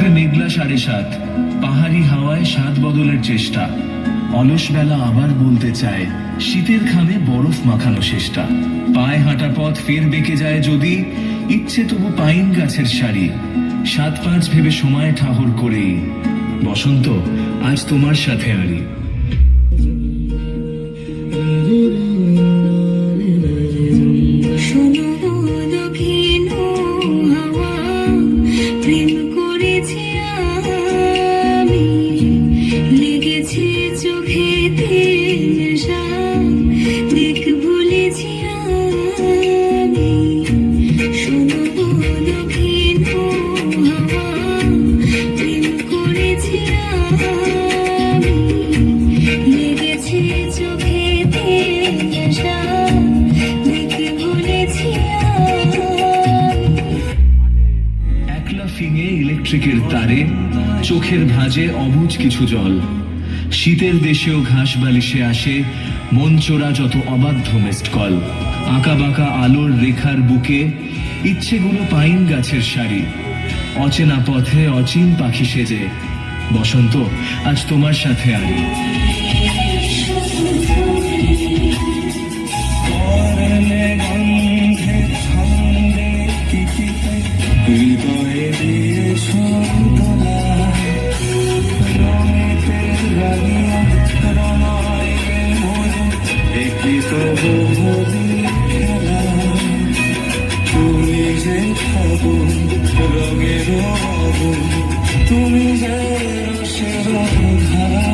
চোখে মেঘলা 7:30, পাহাড়ি হাওয়ায় স্বাদ বদলের চেষ্টা। অলস বেলা আবার বলতে চায়, শীতের খামে বরফ মাখানো শেষটা। পায়ে হাঁটা পথ ফের বেঁকে যায় যদি, ইচ্ছে তবু পাইন গাছের সারি। 7-5 ভেবে সময় ঠাহর করেই, বসন্ত আজ তোমার সাথে আরি। ইলেকট্রিকের তারে চোখের ভাঁজে অবুঝ কিছু জল। শীতের দেশেও ঘাস বালিশে আসে মন চোরা যত অবাধ্য মিসড কল। আঁকা বাঁকা আলোর রেখার বুকে ইচ্ছেগুলো পাইন গাছের সারি। অচেনা পথে অচিন পাখি সেজে, বসন্ত আজ তোমার সাথে আরি। তুমি যে ফাগুন রঙের আগুন, তুমি যে রসের ধারা,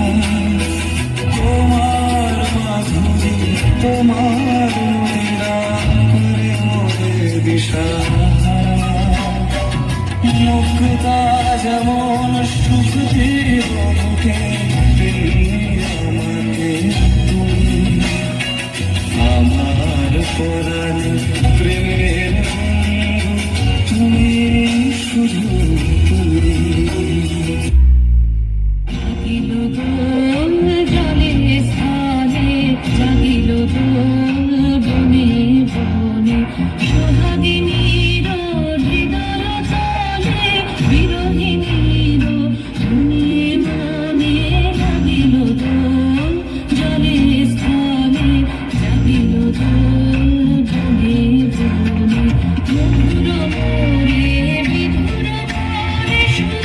তোমার মাধুরী তোমার মদিরা করে মোরে দিশাহারা। মুক্তা যেমন সুখ দিব মুখে, আমাকে তুমি আমার পরাণে প্রেমের তুমি শুধু তুমি। জাগিল দোল জলে স্থানে, জাগিল দোল বনে বনে, সোহাগিনীর হৃদয় তলে, বিরহিণীর মনে মনে। জাগিল দোল জলে স্থানে, জাগিল দোল বনে বনে, মধুর মোরে বিধুর মোরে সুর।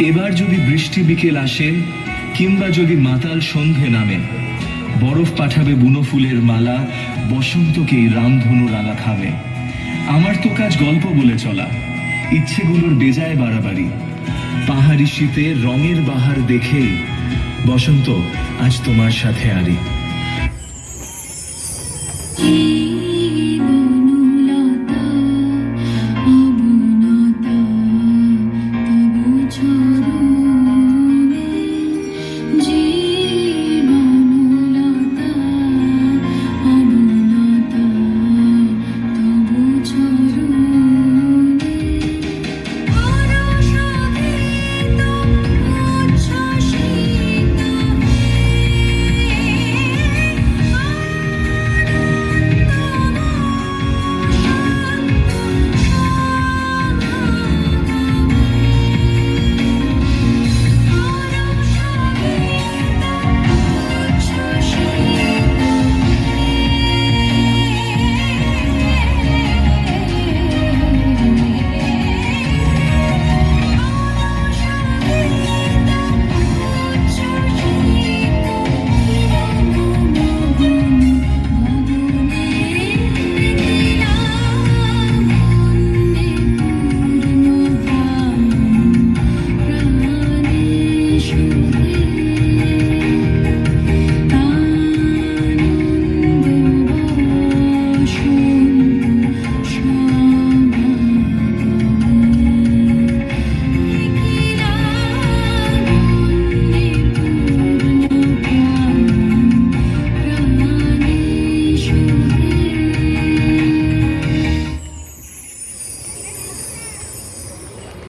এবার যদি বৃষ্টি বিকেল আসে, কিংবা যদি মাতাল সন্ধে নামে, বরফ পাঠাবে বুনো ফুলের মালা, বসন্তকেই রামধনু রাঙা খাবে। আমার তো কাজ গল্প বলে চলা, ইচ্ছেগুলোর বেজায় বাড়াবাড়ি। পাহাড়ি শীতে রঙের বাহার দেখেই, বসন্ত আজ তোমার সাথে আরি।